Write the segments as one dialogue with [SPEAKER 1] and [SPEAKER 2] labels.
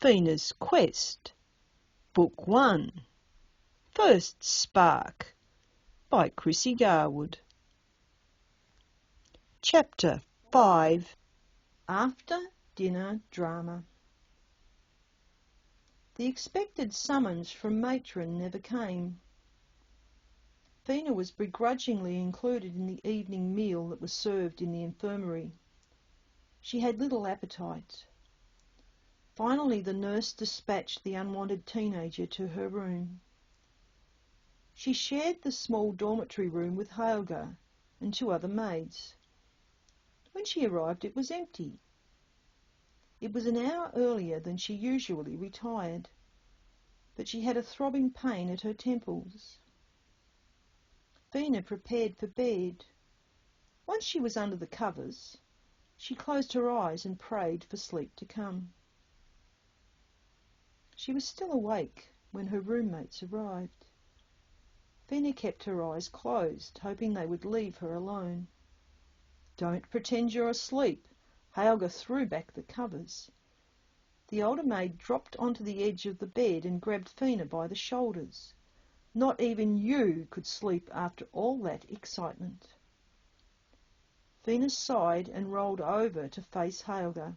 [SPEAKER 1] Phoena's Quest, Book 1, First Spark, by Chrissy Garwood. Chapter 5. After Dinner Drama. The expected summons from Matron never came. Phoena was begrudgingly included in the evening meal that was served in the infirmary. She had little appetite. Finally, the nurse dispatched the unwanted teenager to her room. She shared the small dormitory room with Helga and 2 other maids. When she arrived, it was empty. It was an hour earlier than she usually retired, but she had a throbbing pain at her temples. Phoena prepared for bed. Once she was under the covers, she closed her eyes and prayed for sleep to come. She was still awake when her roommates arrived. Phoena kept her eyes closed, hoping they would leave her alone. "Don't pretend you're asleep." Helga threw back the covers. The older maid dropped onto the edge of the bed and grabbed Phoena by the shoulders. "Not even you could sleep after all that excitement." Phoena sighed and rolled over to face Helga.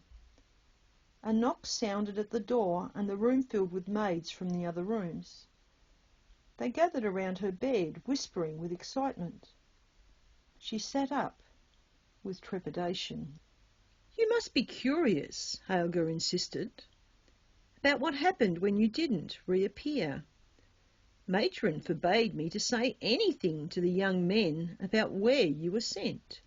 [SPEAKER 1] A knock sounded at the door, and the room filled with maids from the other rooms. They gathered around her bed, whispering with excitement. She sat up with trepidation. "You must be curious," Helga insisted, "about what happened when you didn't reappear. Matron forbade me to say anything to the young men about where you were sent.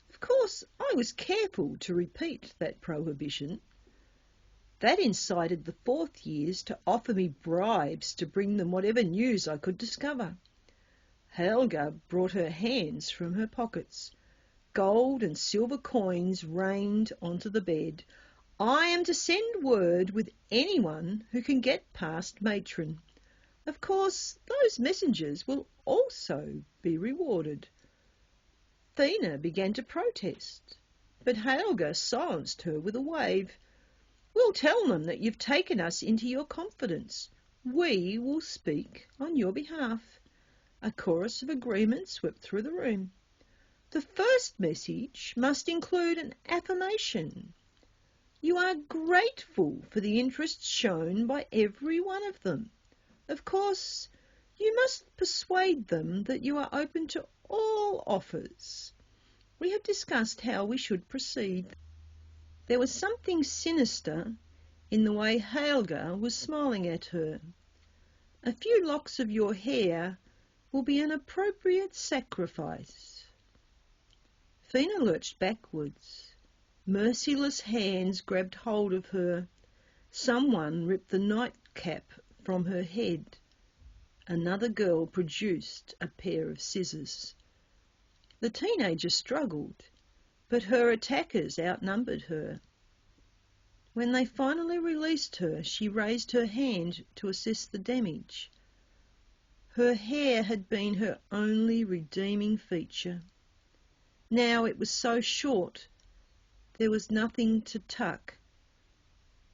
[SPEAKER 1] Of course, I was careful to repeat that prohibition. That incited the 4th years to offer me bribes to bring them whatever news I could discover." Helga brought her hands from her pockets. Gold and silver coins rained onto the bed. "I am to send word with anyone who can get past Matron. Of course, those messengers will also be rewarded." Phoena began to protest, but Helga silenced her with a wave. "We'll tell them that you've taken us into your confidence. We will speak on your behalf." A chorus of agreement swept through the room. "The first message must include an affirmation. You are grateful for the interest shown by every one of them. Of course, you must persuade them that you are open to all offers. We have discussed how we should proceed." There was something sinister in the way Helga was smiling at her. "A few locks of your hair will be an appropriate sacrifice." Phoena lurched backwards. Merciless hands grabbed hold of her. Someone ripped the nightcap from her head. Another girl produced a pair of scissors. The teenager struggled, but her attackers outnumbered her. When they finally released her, she raised her hand to assess the damage. Her hair had been her only redeeming feature. Now it was so short there was nothing to tuck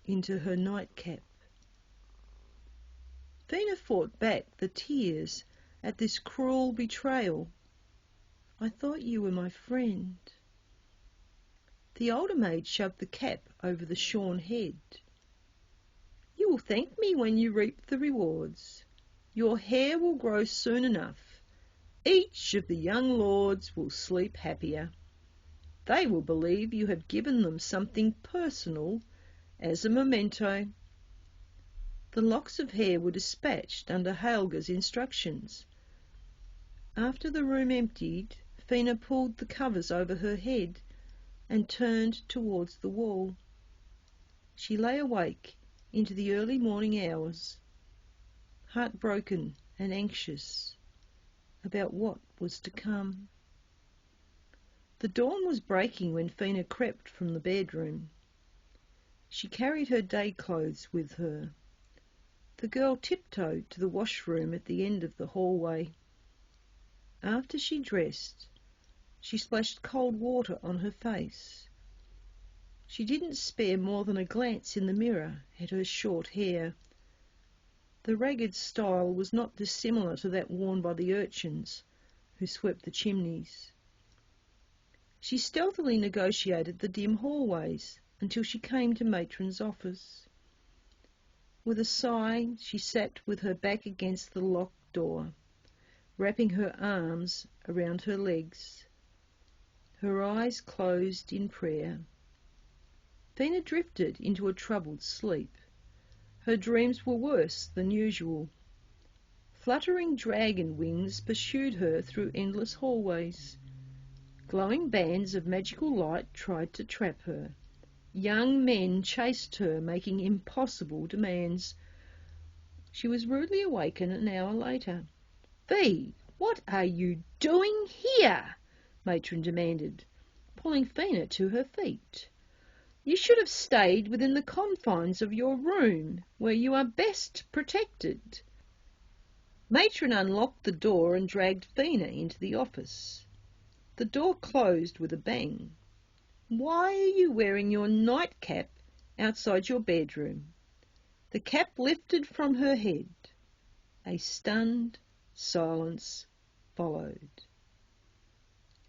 [SPEAKER 1] into her nightcap. Phoena fought back the tears at this cruel betrayal. "I thought you were my friend." The older maid shoved the cap over the shorn head. "You will thank me when you reap the rewards. Your hair will grow soon enough. Each of the young lords will sleep happier. They will believe you have given them something personal as a memento." The locks of hair were dispatched under Helga's instructions. After the room emptied, Phoena pulled the covers over her head and turned towards the wall. She lay awake into the early morning hours, heartbroken and anxious about what was to come. The dawn was breaking when Phoena crept from the bedroom. She carried her day clothes with her. The girl tiptoed to the washroom at the end of the hallway. After she dressed, she splashed cold water on her face. She didn't spare more than a glance in the mirror at her short hair. The ragged style was not dissimilar to that worn by the urchins who swept the chimneys. She stealthily negotiated the dim hallways until she came to Matron's office. With a sigh, she sat with her back against the locked door, wrapping her arms around her legs, her eyes closed in prayer. Phoena drifted into a troubled sleep. Her dreams were worse than usual. Fluttering dragon wings pursued her through endless hallways. Glowing bands of magical light tried to trap her. Young men chased her, making impossible demands. She was rudely awakened an hour later. "Fee, what are you doing here?" Matron demanded, pulling Phoena to her feet. "You should have stayed within the confines of your room, where you are best protected." Matron unlocked the door and dragged Phoena into the office. The door closed with a bang. "Why are you wearing your nightcap outside your bedroom?" The cap lifted from her head. A stunned silence followed.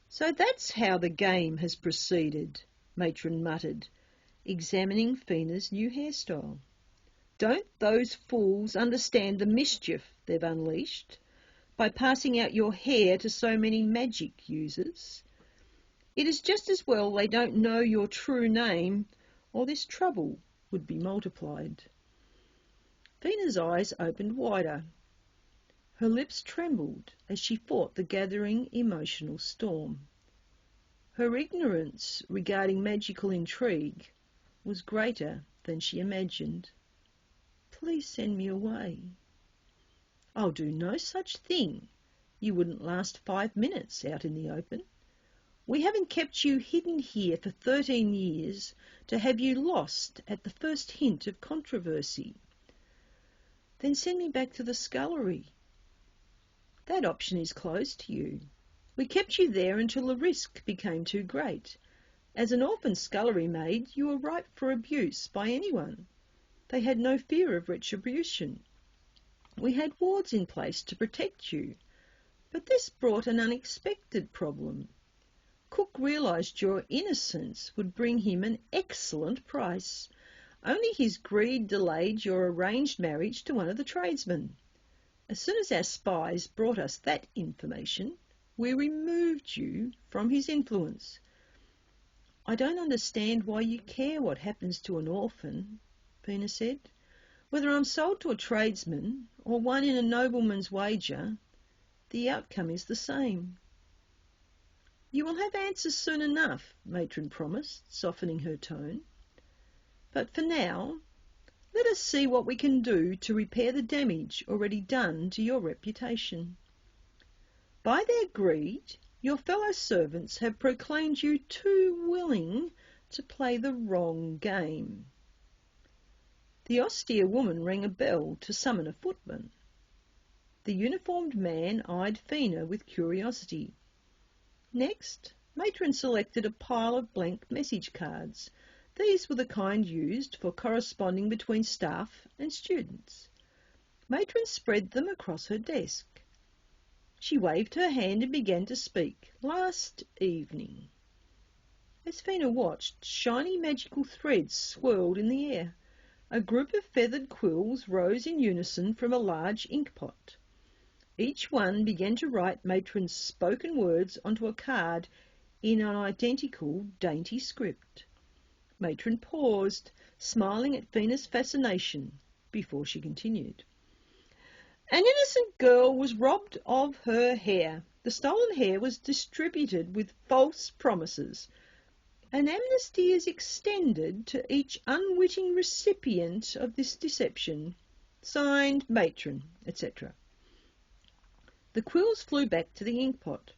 [SPEAKER 1] "So that's how the game has proceeded," Matron muttered, examining Phoena's new hairstyle. "Don't those fools understand the mischief they've unleashed by passing out your hair to so many magic users? It is just as well they don't know your true name, or this trouble would be multiplied." Phoena's eyes opened wider. Her lips trembled as she fought the gathering emotional storm. Her ignorance regarding magical intrigue was greater than she imagined. "Please send me away." "I'll do no such thing. You wouldn't last 5 minutes out in the open. We haven't kept you hidden here for 13 years to have you lost at the first hint of controversy." "Then send me back to the scullery." "That option is closed to you. We kept you there until the risk became too great. As an orphan scullery maid, you were ripe for abuse by anyone. They had no fear of retribution. We had wards in place to protect you, but this brought an unexpected problem. Cook realised your innocence would bring him an excellent price. Only his greed delayed your arranged marriage to one of the tradesmen. As soon as our spies brought us that information, we removed you from his influence." "I don't understand why you care what happens to an orphan," Phoena said. "Whether I'm sold to a tradesman or one in a nobleman's wager, the outcome is the same." "You will have answers soon enough," Matron promised, softening her tone. "But for now, let us see what we can do to repair the damage already done to your reputation. By their greed, your fellow servants have proclaimed you too willing to play the wrong game." The austere woman rang a bell to summon a footman. The uniformed man eyed Phoena with curiosity. Next, Matron selected a pile of blank message cards. These were the kind used for corresponding between staff and students. Matron spread them across her desk. She waved her hand and began to speak. "Last evening." As Phoena watched, shiny magical threads swirled in the air. A group of feathered quills rose in unison from a large inkpot. Each one began to write Matron's spoken words onto a card in an identical dainty script. Matron paused, smiling at Phoena's fascination, before she continued. "An innocent girl was robbed of her hair. The stolen hair was distributed with false promises. An amnesty is extended to each unwitting recipient of this deception. Signed, Matron," etc. The quills flew back to the inkpot.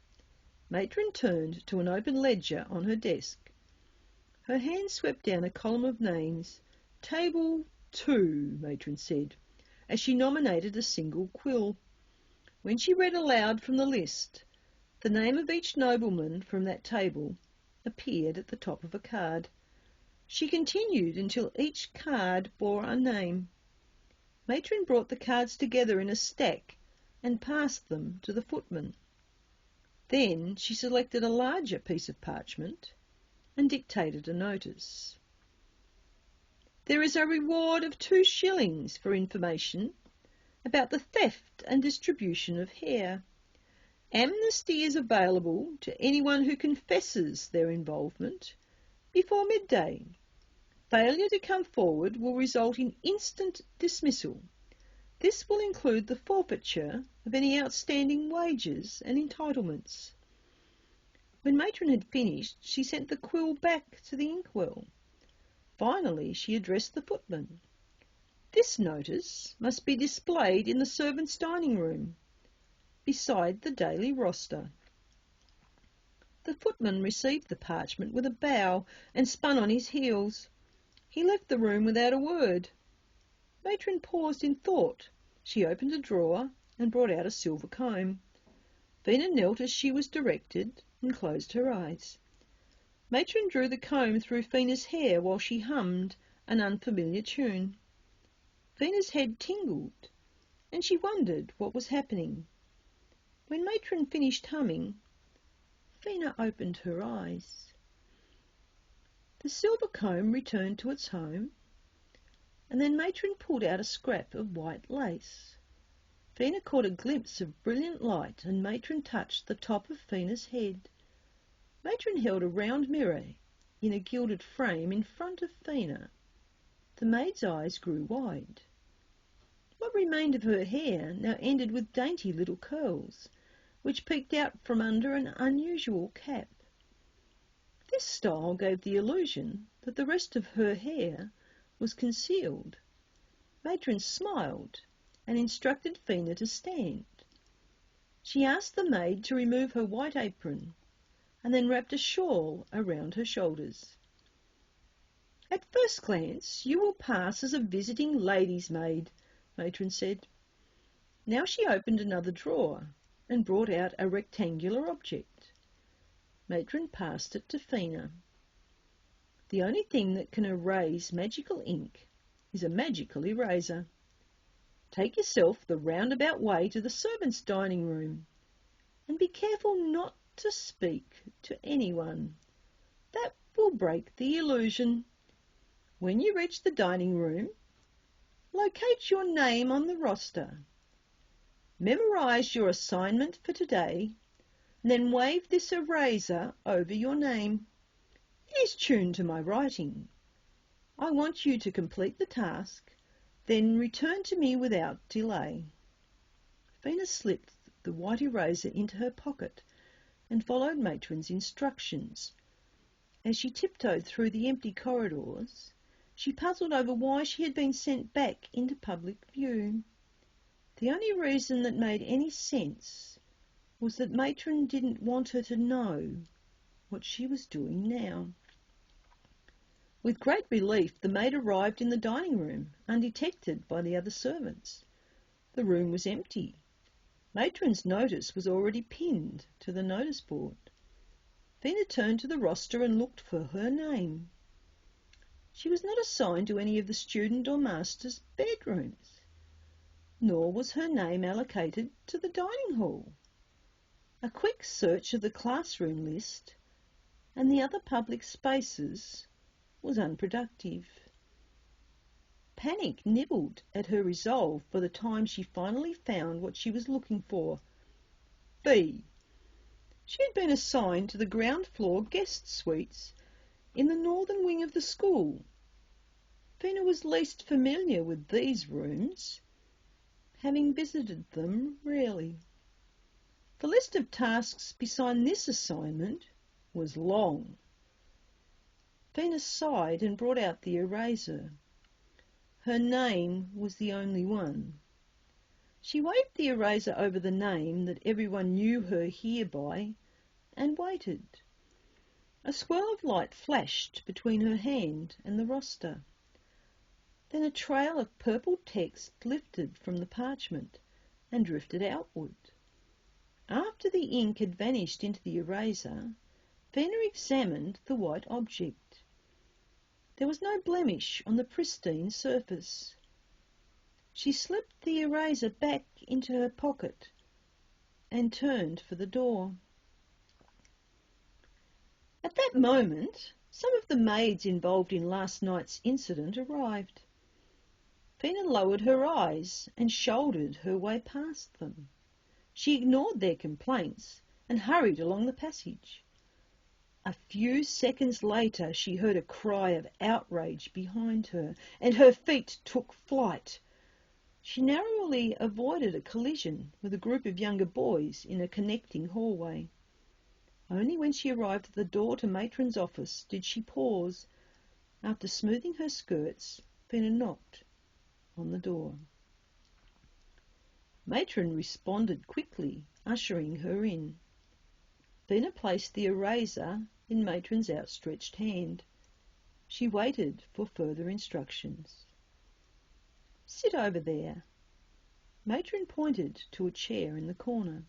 [SPEAKER 1] Matron turned to an open ledger on her desk. Her hand swept down a column of names. "Table 2, Matron said, as she nominated a single quill. When she read aloud from the list, the name of each nobleman from that table appeared at the top of a card. She continued until each card bore a name. Matron brought the cards together in a stack and passed them to the footman. Then she selected a larger piece of parchment and dictated a notice. There is a reward of 2 shillings for information about the theft and distribution of hair. Amnesty is available to anyone who confesses their involvement before midday. Failure to come forward will result in instant dismissal. This will include the forfeiture of any outstanding wages and entitlements. When Matron had finished, she sent the quill back to the inkwell. Finally, she addressed the footman. This notice must be displayed in the servants' dining room, beside the daily roster. The footman received the parchment with a bow and spun on his heels. He left the room without a word. Matron paused in thought. She opened a drawer and brought out a silver comb. Phoena knelt as she was directed and closed her eyes. Matron drew the comb through Phoena's hair while she hummed an unfamiliar tune. Phoena's head tingled, and she wondered what was happening. When Matron finished humming, Phoena opened her eyes. The silver comb returned to its home, and then Matron pulled out a scrap of white lace. Phoena caught a glimpse of brilliant light, and Matron touched the top of Phoena's head. Matron held a round mirror in a gilded frame in front of Phoena. The maid's eyes grew wide. What remained of her hair now ended with dainty little curls, which peeked out from under an unusual cap. This style gave the illusion that the rest of her hair was concealed. Matron smiled and instructed Phoena to stand. She asked the maid to remove her white apron and then wrapped a shawl around her shoulders. At first glance, you will pass as a visiting lady's maid, Matron said. Now she opened another drawer and brought out a rectangular object. Matron passed it to Phoena. The only thing that can erase magical ink is a magical eraser. Take yourself the roundabout way to the servants' dining room, and be careful not to speak to anyone. That will break the illusion. When you reach the dining room, locate your name on the roster. Memorize your assignment for today, and then wave this eraser over your name. It is tuned to my writing. I want you to complete the task, then return to me without delay. Phoena slipped the white eraser into her pocket and followed Matron's instructions. As she tiptoed through the empty corridors, she puzzled over why she had been sent back into public view. The only reason that made any sense was that Matron didn't want her to know what she was doing now. With great relief, the maid arrived in the dining room, undetected by the other servants. The room was empty. Matron's notice was already pinned to the notice board. Phoena turned to the roster and looked for her name. She was not assigned to any of the student or master's bedrooms, nor was her name allocated to the dining hall. A quick search of the classroom list and the other public spaces was unproductive. Panic nibbled at her resolve by the time she finally found what she was looking for. B. She had been assigned to the ground floor guest suites in the northern wing of the school. Phoena was least familiar with these rooms, having visited them rarely. The list of tasks beside this assignment was long. Phoena sighed and brought out the eraser. Her name was the only one. She waved the eraser over the name that everyone knew her here by and waited. A swirl of light flashed between her hand and the roster. Then a trail of purple text lifted from the parchment and drifted outward. After the ink had vanished into the eraser, Phoena examined the white object. There was no blemish on the pristine surface. She slipped the eraser back into her pocket and turned for the door. At that moment, some of the maids involved in last night's incident arrived. Phoena lowered her eyes and shouldered her way past them. She ignored their complaints and hurried along the passage. A few seconds later she heard a cry of outrage behind her, and her feet took flight. She narrowly avoided a collision with a group of younger boys in a connecting hallway. Only when she arrived at the door to Matron's office did she pause. After smoothing her skirts, Phoena knocked on the door. Matron responded quickly, ushering her in. Phoena placed the eraser in Matron's outstretched hand. She waited for further instructions. "Sit over there." Matron pointed to a chair in the corner.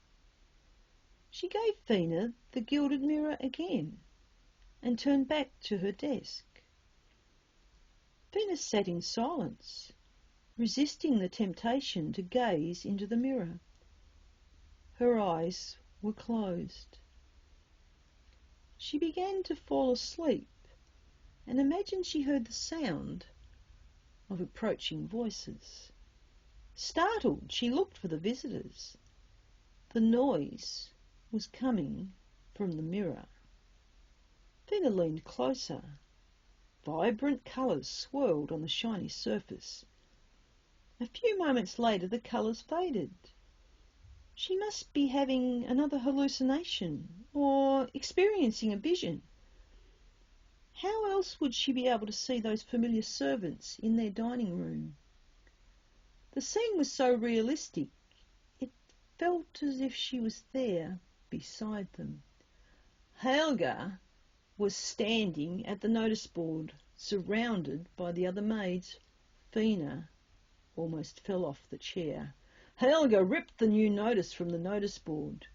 [SPEAKER 1] She gave Phoena the gilded mirror again and turned back to her desk. Phoena sat in silence, resisting the temptation to gaze into the mirror. Her eyes were closed. She began to fall asleep and imagined she heard the sound of approaching voices. Startled, she looked for the visitors. The noise was coming from the mirror. Phoena leaned closer. Vibrant colours swirled on the shiny surface. A few moments later the colours faded. She must be having another hallucination or experiencing a vision. How else would she be able to see those familiar servants in their dining room? The scene was so realistic, it felt as if she was there beside them. Helga was standing at the notice board, surrounded by the other maids. Phoena almost fell off the chair. Helga ripped the new notice from the notice board.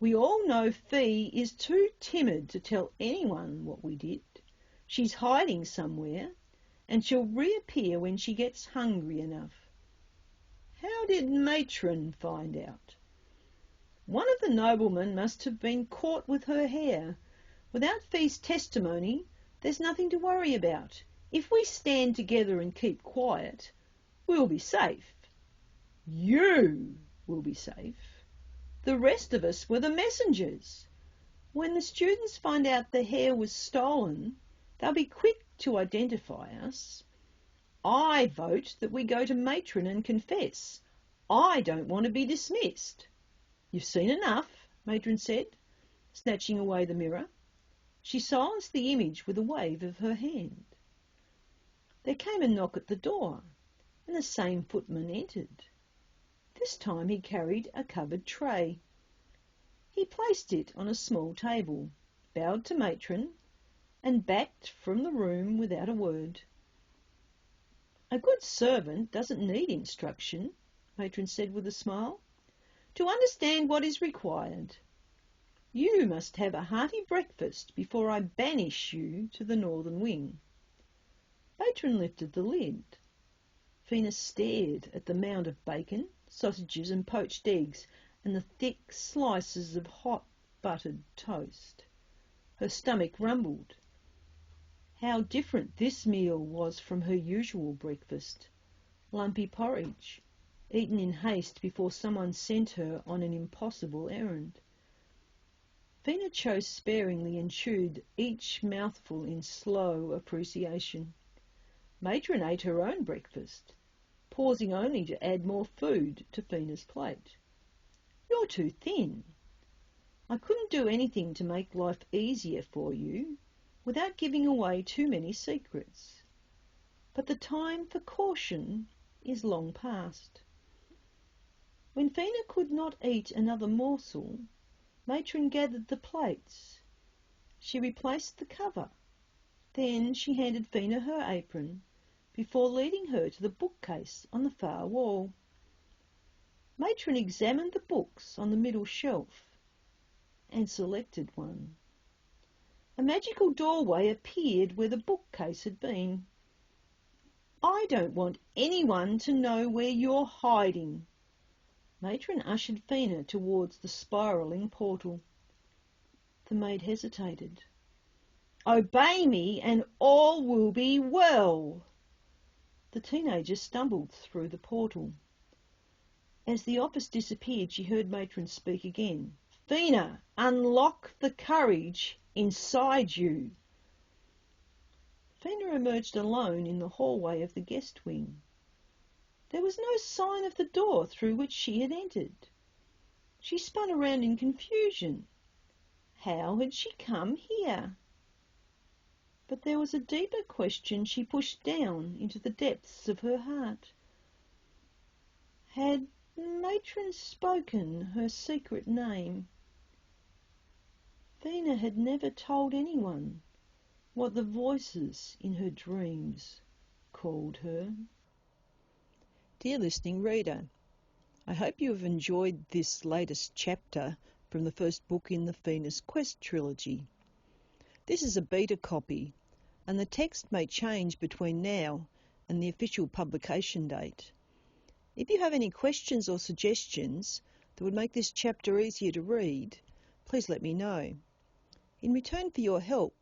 [SPEAKER 1] "We all know Fee is too timid to tell anyone what we did. She's hiding somewhere, and she'll reappear when she gets hungry enough." How did Matron find out? One of the noblemen must have been caught with her hair. Without Fee's testimony, there's nothing to worry about. If we stand together and keep quiet, we'll be safe. You will be safe. The rest of us were the messengers. When the students find out the hair was stolen, they'll be quick to identify us. I vote that we go to Matron and confess. I don't want to be dismissed. "You've seen enough," Matron said, snatching away the mirror. She silenced the image with a wave of her hand. There came a knock at the door, and the same footman entered. This time he carried a covered tray. He placed it on a small table, bowed to Matron, and backed from the room without a word. "A good servant doesn't need instruction," Matron said with a smile, "to understand what is required. You must have a hearty breakfast before I banish you to the northern wing." Matron lifted the lid. Phoena stared at the mound of bacon, sausages and poached eggs, and the thick slices of hot buttered toast. Her stomach rumbled. How different this meal was from her usual breakfast. Lumpy porridge, eaten in haste before someone sent her on an impossible errand. Phoena chose sparingly and chewed each mouthful in slow appreciation. Matron ate her own breakfast, pausing only to add more food to Phoena's plate. "You're too thin. I couldn't do anything to make life easier for you without giving away too many secrets. But the time for caution is long past." When Phoena could not eat another morsel, Matron gathered the plates. She replaced the cover. Then she handed Phoena her apron before leading her to the bookcase on the far wall. Matron examined the books on the middle shelf and selected one. A magical doorway appeared where the bookcase had been. "I don't want anyone to know where you're hiding." Matron ushered Phoena towards the spiralling portal. The maid hesitated. "Obey me and all will be well." The teenager stumbled through the portal. As the office disappeared, she heard Matron speak again. "Phoena, unlock the courage inside you." Phoena emerged alone in the hallway of the guest wing. There was no sign of the door through which she had entered. She spun around in confusion. How had she come here? But there was a deeper question she pushed down into the depths of her heart. Had Matron spoken her secret name? Phoena had never told anyone what the voices in her dreams called her. Dear listening reader, I hope you have enjoyed this latest chapter from the first book in the Phoena's Quest trilogy. This is a beta copy, and the text may change between now and the official publication date. If you have any questions or suggestions that would make this chapter easier to read, please let me know. In return for your help,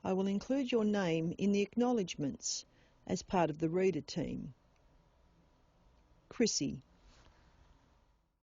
[SPEAKER 1] I will include your name in the acknowledgements as part of the reader team. Chrissy.